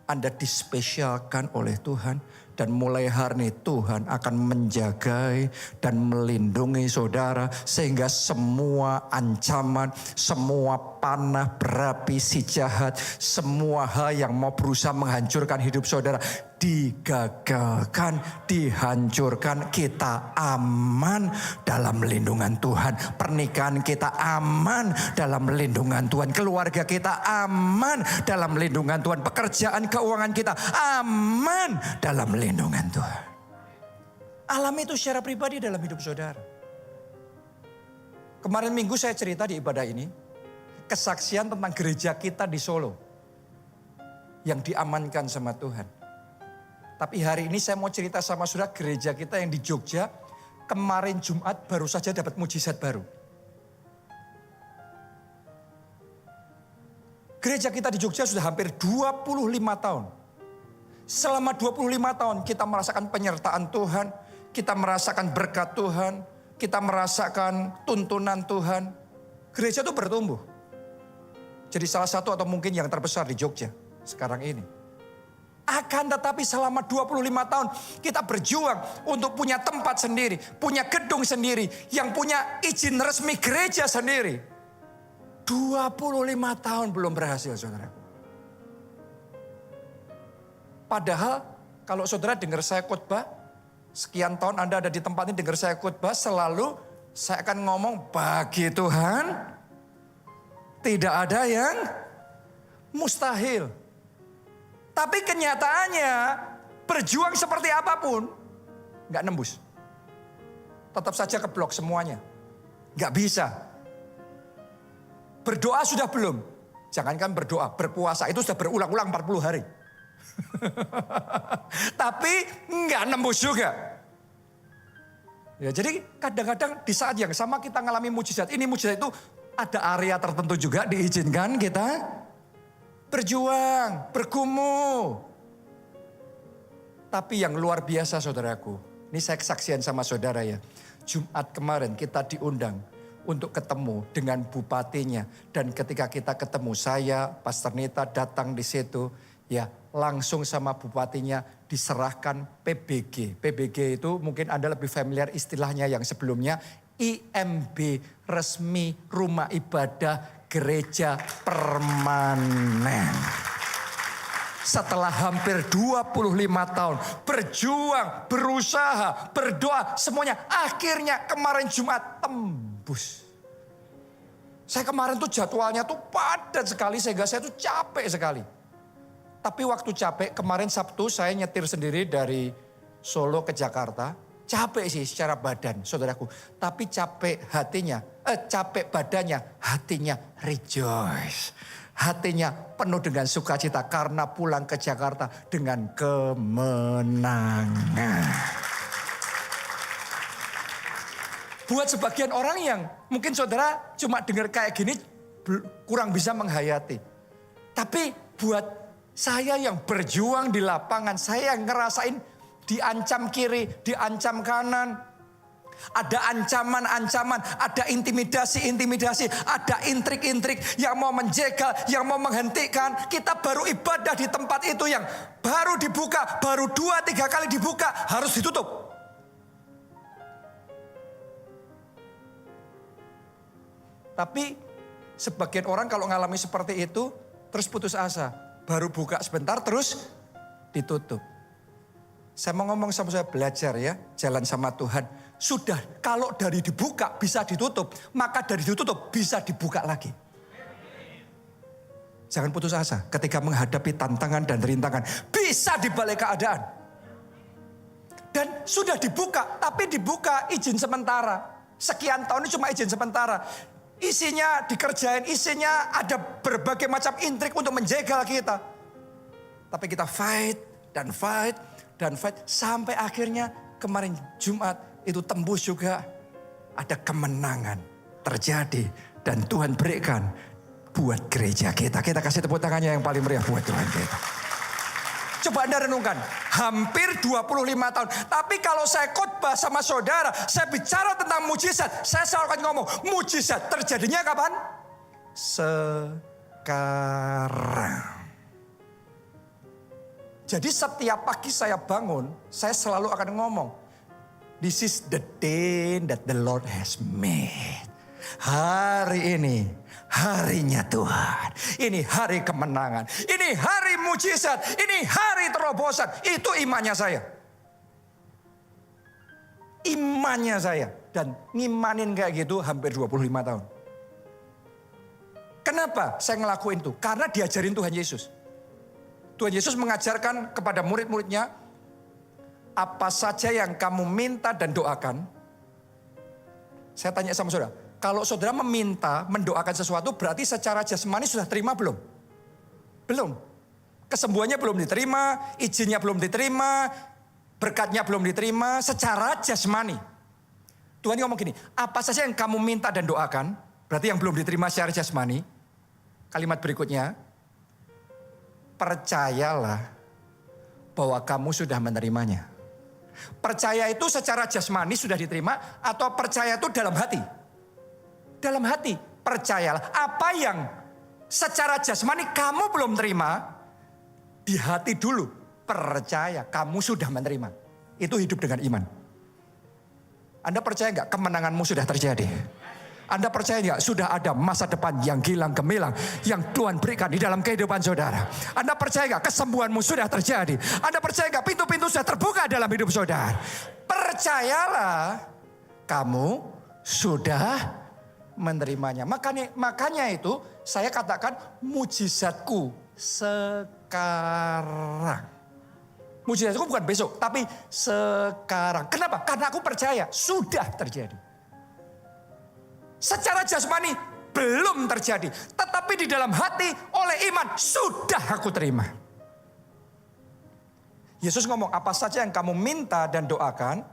Anda dispesialkan oleh Tuhan dan mulai hari ini Tuhan akan menjagai dan melindungi saudara sehingga semua ancaman, semua panah berapi si jahat, semua hal yang mau berusaha menghancurkan hidup saudara digagalkan, dihancurkan. Kita aman dalam lindungan Tuhan. Pernikahan kita aman dalam lindungan Tuhan. Keluarga kita aman dalam lindungan Tuhan. Pekerjaan, keuangan kita aman dalam lindungan Tuhan. Alami itu secara pribadi dalam hidup saudara. Kemarin minggu saya cerita di ibadah ini, kesaksian tentang gereja kita di Solo yang diamankan sama Tuhan. Tapi hari ini saya mau cerita sama saudara, gereja kita yang di Jogja kemarin Jumat baru saja dapat mujizat baru. Gereja kita di Jogja sudah hampir 25 tahun. Selama 25 tahun kita merasakan penyertaan Tuhan, kita merasakan berkat Tuhan, kita merasakan tuntunan Tuhan. Gereja itu bertumbuh. Jadi salah satu atau mungkin yang terbesar di Jogja sekarang ini. Akan tetapi selama 25 tahun kita berjuang untuk punya tempat sendiri, punya gedung sendiri, yang punya izin resmi gereja sendiri. 25 tahun belum berhasil, saudara. Padahal kalau saudara dengar saya khotbah, sekian tahun Anda ada di tempat ini dengar saya khotbah, selalu saya akan ngomong bagi Tuhan tidak ada yang mustahil. Tapi kenyataannya berjuang seperti apapun gak nembus. Tetap saja keblok semuanya. Gak bisa. Berdoa sudah belum? Jangankan berdoa, berpuasa itu sudah berulang-ulang 40 hari. Tapi enggak nembus juga. Ya, jadi kadang-kadang di saat yang sama kita ngalami mujizat. Ini mujizat itu ada area tertentu juga diizinkan kita berjuang, bergumul. Tapi yang luar biasa saudaraku, ini saya kesaksian sama saudara ya. Jumat kemarin kita diundang untuk ketemu dengan bupatinya. Dan ketika kita ketemu, saya, Pastor Nita datang di situ, ya langsung sama bupatinya diserahkan PBG. PBG itu mungkin Anda lebih familiar istilahnya yang sebelumnya, IMB, resmi rumah ibadah gereja permanen. Setelah hampir 25 tahun berjuang, berusaha, berdoa, semuanya akhirnya kemarin Jumat tembus. Saya kemarin tuh jadwalnya tuh padat sekali sehingga saya tuh capek sekali. Tapi waktu capek kemarin Sabtu saya nyetir sendiri dari Solo ke Jakarta. Capek sih secara badan saudaraku. Tapi capek hatinya, capek badannya, hatinya rejoice. Hatinya penuh dengan sukacita karena pulang ke Jakarta dengan kemenangan. Buat sebagian orang yang mungkin saudara cuma dengar kayak gini kurang bisa menghayati. Tapi buat saya yang berjuang di lapangan, saya yang ngerasain diancam kiri, diancam kanan. Ada ancaman-ancaman, ada intimidasi-intimidasi, ada intrik-intrik yang mau menjegal, yang mau menghentikan. Kita baru ibadah di tempat itu yang baru dibuka, baru 2-3 kali dibuka, harus ditutup. Tapi sebagian orang kalau ngalami seperti itu, terus putus asa. Baru buka sebentar, terus ditutup. Saya mau ngomong sama saya, belajar ya, jalan sama Tuhan. Sudah, kalau dari dibuka bisa ditutup, maka dari ditutup bisa dibuka lagi. Jangan putus asa ketika menghadapi tantangan dan rintangan. Bisa dibalik keadaan. Dan sudah dibuka, tapi dibuka izin sementara. Sekian tahun ini cuma izin sementara. Isinya dikerjain, isinya ada berbagai macam intrik untuk menjegal kita. Tapi kita fight dan fight dan fight. Sampai akhirnya kemarin Jumat itu tembus juga. Ada kemenangan terjadi. Dan Tuhan berikan buat gereja kita. Kita kasih tepuk tangannya yang paling meriah buat Tuhan kita. Coba Anda renungkan, hampir 25 tahun. Tapi kalau saya khotbah sama saudara, saya bicara tentang mujizat. Saya selalu akan ngomong, mujizat terjadinya kapan? Sekarang. Jadi setiap pagi saya bangun, saya selalu akan ngomong, this is the day that the Lord has made. Hari ini harinya Tuhan. Ini hari kemenangan. Ini hari mujizat. Ini hari terobosan. Itu imannya saya. Imannya saya. Dan ngimanin kayak gitu hampir 25 tahun. Kenapa saya ngelakuin itu? Karena diajarin Tuhan Yesus. Tuhan Yesus mengajarkan kepada murid-muridnya, apa saja yang kamu minta dan doakan. Saya tanya sama saudara, kalau saudara meminta, mendoakan sesuatu berarti secara jasmani sudah terima belum? Belum. Kesembuhannya belum diterima, izinnya belum diterima, berkatnya belum diterima secara jasmani. Tuhan ngomong gini, apa saja yang kamu minta dan doakan, berarti yang belum diterima secara jasmani. Kalimat berikutnya, percayalah bahwa kamu sudah menerimanya. Percaya itu secara jasmani sudah diterima atau percaya itu dalam hati? Dalam hati, percayalah. Apa yang secara jasmani kamu belum terima, di hati dulu percaya kamu sudah menerima. Itu hidup dengan iman. Anda percaya nggak kemenanganmu sudah terjadi? Anda percaya nggak sudah ada masa depan yang gilang gemilang yang Tuhan berikan di dalam kehidupan saudara? Anda percaya nggak kesembuhanmu sudah terjadi? Anda percaya nggak pintu-pintu sudah terbuka dalam hidup saudara? Percayalah kamu sudah menerimanya. Makanya itu saya katakan mujizatku sekarang. Mujizatku bukan besok, tapi sekarang. Kenapa? Karena aku percaya sudah terjadi. Secara jasmani belum terjadi. Tetapi di dalam hati oleh iman sudah aku terima. Yesus ngomong, apa saja yang kamu minta dan doakan,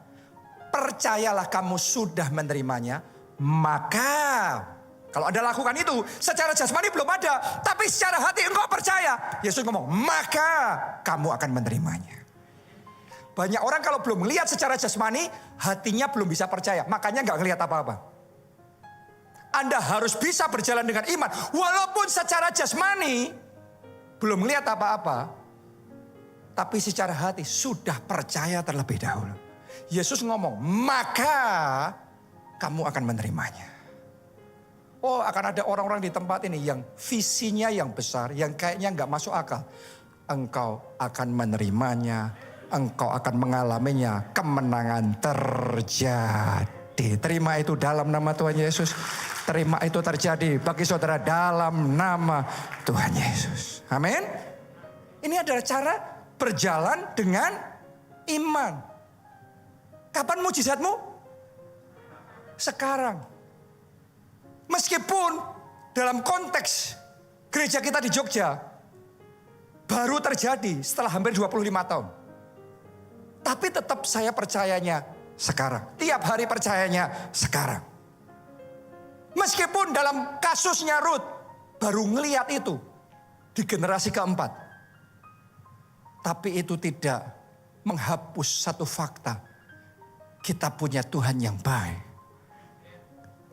percayalah kamu sudah menerimanya. Maka kalau Anda lakukan itu, secara jasmani belum ada, tapi secara hati engkau percaya. Yesus ngomong, maka kamu akan menerimanya. Banyak orang kalau belum melihat secara jasmani, hatinya belum bisa percaya. Makanya gak ngelihat apa-apa. Anda harus bisa berjalan dengan iman. Walaupun secara jasmani belum melihat apa-apa, tapi secara hati sudah percaya terlebih dahulu. Yesus ngomong, maka kamu akan menerimanya. Oh, akan ada orang-orang di tempat ini yang visinya yang besar, yang kayaknya gak masuk akal. Engkau akan menerimanya, engkau akan mengalaminya, kemenangan terjadi. Terima itu dalam nama Tuhan Yesus. Terima itu terjadi bagi saudara dalam nama Tuhan Yesus. Amin. Ini adalah cara berjalan dengan iman. Kapan mujizatmu? Sekarang. Meskipun dalam konteks gereja kita di Jogja baru terjadi setelah hampir 25 tahun. Tapi tetap saya percayanya sekarang. Tiap hari percayanya sekarang. Meskipun dalam kasusnya Ruth baru ngeliat itu di generasi keempat. Tapi itu tidak menghapus satu fakta. Kita punya Tuhan yang baik.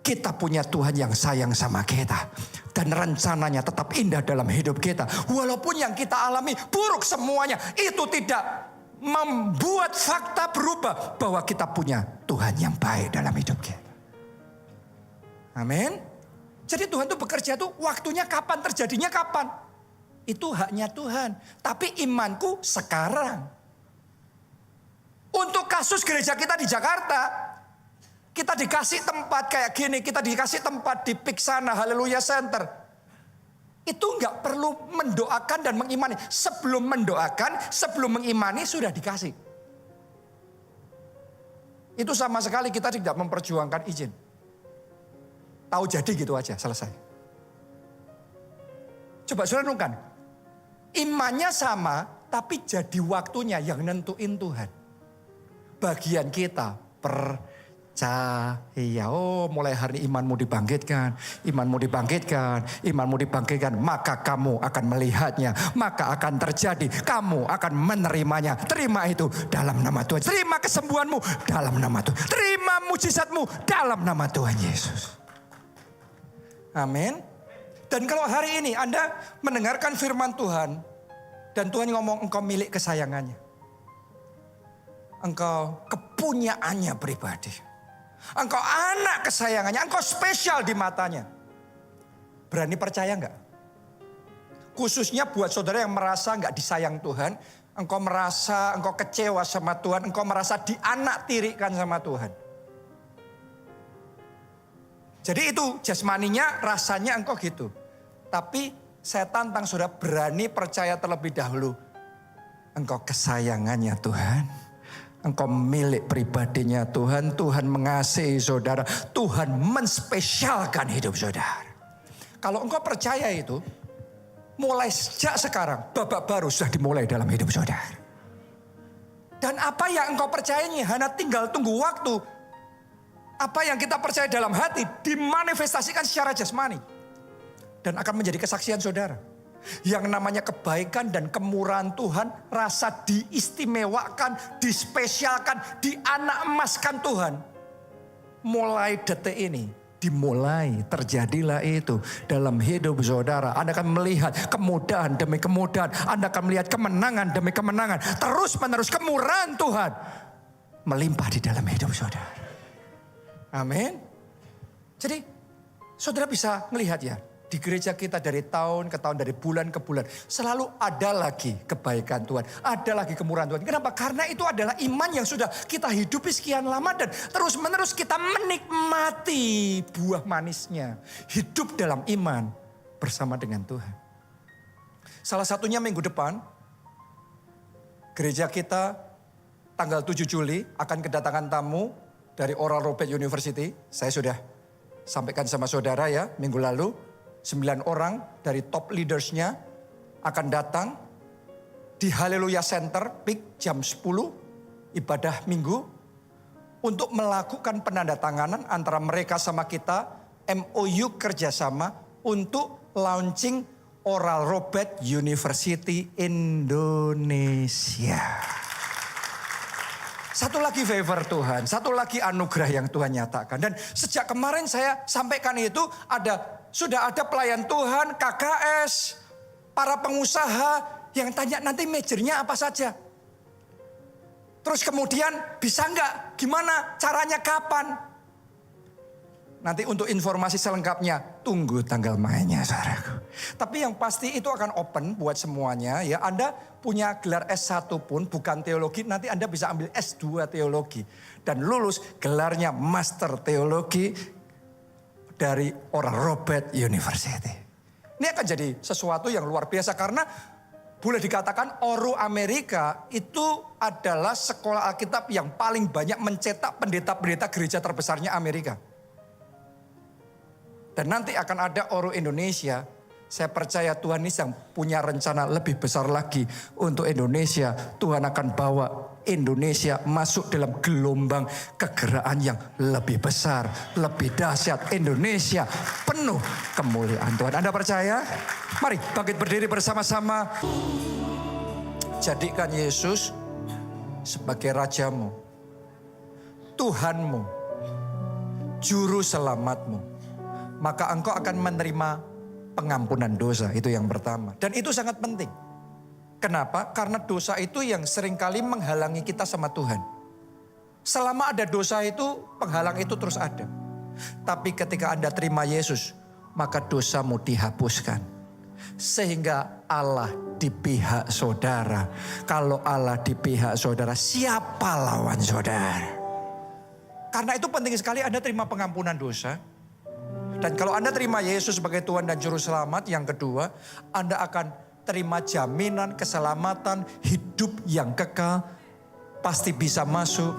Kita punya Tuhan yang sayang sama kita. Dan rencananya tetap indah dalam hidup kita. Walaupun yang kita alami buruk semuanya. Itu tidak membuat fakta berubah. Bahwa kita punya Tuhan yang baik dalam hidup kita. Amin. Jadi Tuhan itu bekerja tuh waktunya kapan, terjadinya kapan. Itu haknya Tuhan. Tapi imanku sekarang. Untuk kasus gereja kita di Jakarta. Kita dikasih tempat kayak gini. Kita dikasih tempat di Piksana Haleluya Center. Itu nggak perlu mendoakan dan mengimani. Sebelum mendoakan, sebelum mengimani sudah dikasih. Itu sama sekali kita tidak memperjuangkan izin. Tahu jadi gitu aja, selesai. Coba saudara renungkan. Imannya sama, tapi jadi waktunya yang nentuin Tuhan. Bagian kita percaya. Oh, mulai hari ini imanmu dibangkitkan. Imanmu dibangkitkan. Imanmu dibangkitkan. Maka kamu akan melihatnya. Maka akan terjadi. Kamu akan menerimanya. Terima itu dalam nama Tuhan. Terima kesembuhanmu dalam nama Tuhan. Terima mujizatmu dalam nama Tuhan Yesus. Amin. Dan kalau hari ini Anda mendengarkan firman Tuhan. Dan Tuhan ngomong engkau milik kesayangannya. Engkau kepunyaannya pribadi. Engkau anak kesayangannya. Engkau spesial di matanya. Berani percaya enggak? Khususnya buat saudara yang merasa enggak disayang Tuhan. Engkau merasa engkau kecewa sama Tuhan. Engkau merasa dianaktirikan sama Tuhan. Jadi itu jasmaninya rasanya engkau gitu. Tapi saya tantang saudara berani percaya terlebih dahulu. Engkau kesayangannya Tuhan. Engkau milik pribadinya Tuhan. Tuhan mengasihi saudara. Tuhan menspesialkan hidup saudara. Kalau engkau percaya itu. Mulai sejak sekarang babak baru sudah dimulai dalam hidup saudara. Dan apa yang engkau percayanya hanya tinggal tunggu waktu. Apa yang kita percaya dalam hati dimanifestasikan secara jasmani. Dan akan menjadi kesaksian saudara. Yang namanya kebaikan dan kemurahan Tuhan. Rasa diistimewakan, dispesialkan, dianak emaskan Tuhan. Mulai detik ini. Dimulai terjadilah itu dalam hidup saudara. Anda akan melihat kemudahan demi kemudahan. Anda akan melihat kemenangan demi kemenangan. Terus menerus kemurahan Tuhan. Melimpah di dalam hidup saudara. Amin. Jadi saudara bisa melihat ya. Di gereja kita dari tahun ke tahun, dari bulan ke bulan. Selalu ada lagi kebaikan Tuhan. Ada lagi kemurahan Tuhan. Kenapa? Karena itu adalah iman yang sudah kita hidupi sekian lama. Dan terus menerus kita menikmati buah manisnya. Hidup dalam iman bersama dengan Tuhan. Salah satunya minggu depan. Gereja kita tanggal 7 Juli akan kedatangan tamu dari Oral Roberts University. Saya sudah sampaikan sama saudara ya, minggu lalu 9 orang dari top leadersnya akan datang di Haleluya Center Peak jam 10 ibadah minggu untuk melakukan penandatanganan antara mereka sama kita, MOU kerjasama untuk launching Oral Roberts University Indonesia. Satu lagi favor Tuhan, satu lagi anugerah yang Tuhan nyatakan. Dan sejak kemarin saya sampaikan itu sudah ada pelayan Tuhan, KKS, para pengusaha yang tanya nanti majornya apa saja. Terus kemudian bisa nggak? Gimana? Caranya kapan? Nanti untuk informasi selengkapnya tunggu tanggal mainnya saudaraku. Tapi yang pasti itu akan open buat semuanya ya. Anda punya gelar S1 pun bukan teologi, nanti Anda bisa ambil S2 teologi. Dan lulus gelarnya Master Teologi dari Oral Roberts University. Ini akan jadi sesuatu yang luar biasa karena boleh dikatakan ORU Amerika itu adalah sekolah Alkitab yang paling banyak mencetak pendeta-pendeta gereja terbesarnya Amerika. Dan nanti akan ada ORU Indonesia. Saya percaya Tuhan ini yang punya rencana lebih besar lagi untuk Indonesia. Tuhan akan bawa Indonesia masuk dalam gelombang kegeraan yang lebih besar, lebih dahsyat. Indonesia penuh kemuliaan Tuhan. Anda percaya? Mari bangkit berdiri bersama-sama. Jadikan Yesus sebagai Rajamu, Tuhanmu, Juru Selamatmu. Maka engkau akan menerima pengampunan dosa. Itu yang pertama. Dan itu sangat penting. Kenapa? Karena dosa itu yang seringkali menghalangi kita sama Tuhan. Selama ada dosa itu, penghalang itu terus ada. Tapi ketika Anda terima Yesus, maka dosamu dihapuskan. Sehingga Allah di pihak saudara. Kalau Allah di pihak saudara, siapa lawan saudara? Karena itu penting sekali Anda terima pengampunan dosa. Dan kalau Anda terima Yesus sebagai Tuhan dan Juru Selamat, yang kedua, Anda akan terima jaminan keselamatan hidup yang kekal. Pasti bisa masuk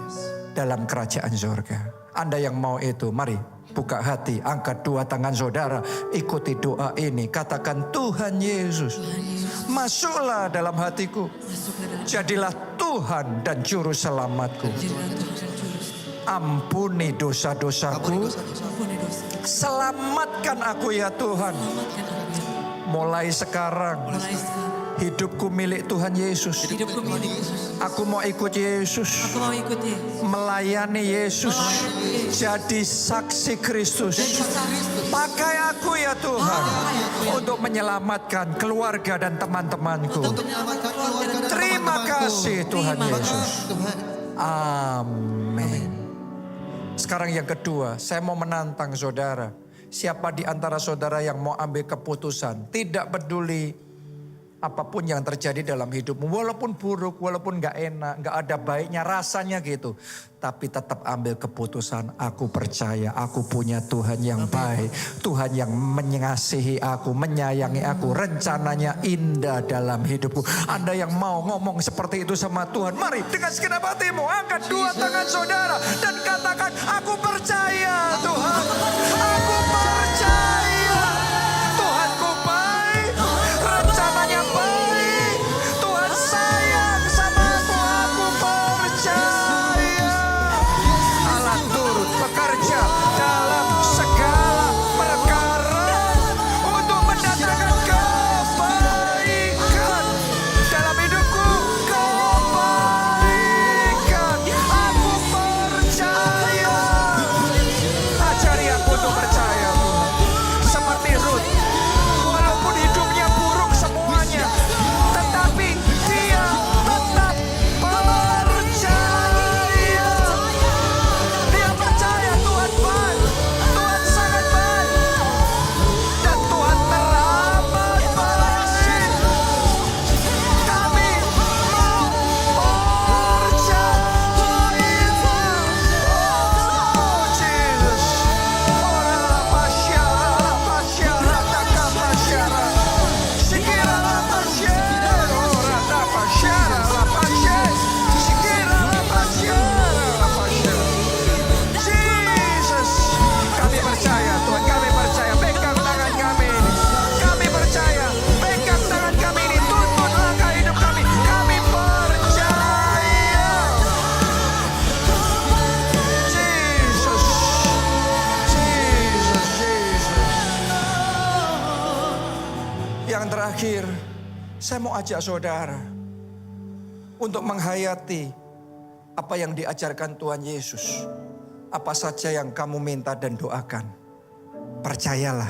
dalam kerajaan surga. Anda yang mau itu, mari buka hati, angkat dua tangan saudara, ikuti doa ini. Katakan, Tuhan Yesus, masuklah dalam hatiku. Jadilah Tuhan dan Juru Selamatku. Ampuni dosa-dosaku. Selamatkan aku ya Tuhan. Mulai sekarang hidupku milik Tuhan Yesus. Aku mau ikut Yesus. Melayani Yesus. Jadi saksi Kristus. Pakai aku ya Tuhan. Untuk menyelamatkan keluarga dan teman-temanku. Terima kasih Tuhan Yesus. Amin. Sekarang yang kedua, saya mau menantang saudara. Siapa di antara saudara yang mau ambil keputusan, tidak peduli apapun yang terjadi dalam hidupmu, walaupun buruk, walaupun gak enak, gak ada baiknya rasanya gitu. Tapi tetap ambil keputusan, aku percaya aku punya Tuhan yang baik. Tuhan yang mengasihi aku, menyayangi aku, rencananya indah dalam hidupku. Anda yang mau ngomong seperti itu sama Tuhan, mari dengan segenap hatimu, angkat dua tangan saudara dan katakan, aku percaya Tuhan, aku percaya Tuhanku baik, rencananya baik, Tuhan sayang sama aku percaya. Allah turut bekerja dalam segala perkara untuk mendatangkan kebaikan dalam hidupku, kebaikan. Aku percaya terakhir, saya mau ajak saudara untuk menghayati apa yang diajarkan Tuhan Yesus. Apa saja yang kamu minta dan doakan, percayalah,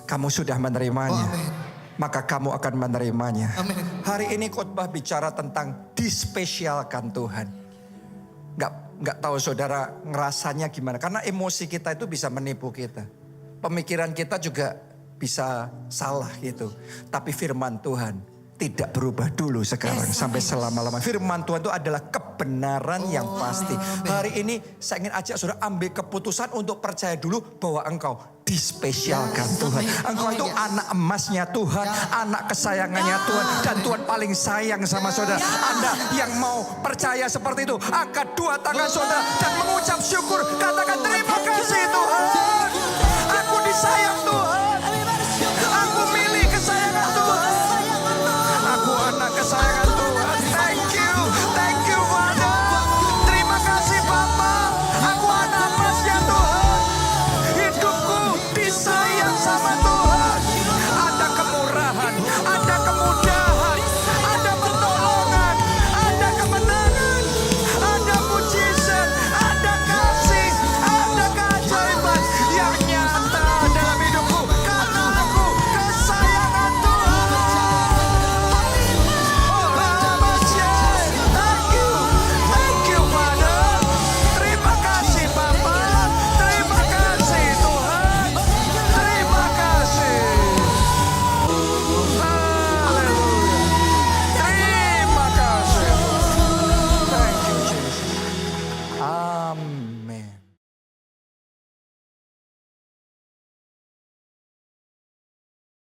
kamu sudah menerimanya. Maka kamu akan menerimanya. Amen. Hari ini khotbah bicara tentang dispesialkan Tuhan. Nggak tahu saudara ngerasanya gimana. Karena emosi kita itu bisa menipu kita. Pemikiran kita juga bisa salah gitu. Tapi firman Tuhan tidak berubah dulu sekarang sampai selama-lamanya. Firman Tuhan itu adalah kebenaran yang pasti. Hari ini saya ingin ajak saudara ambil keputusan untuk percaya dulu bahwa engkau dispesialkan Tuhan. Engkau itu anak emasnya Tuhan, anak kesayangannya Tuhan, dan Tuhan paling sayang sama saudara. Anda yang mau percaya seperti itu, angkat dua tangan saudara dan mengucap syukur, katakan terima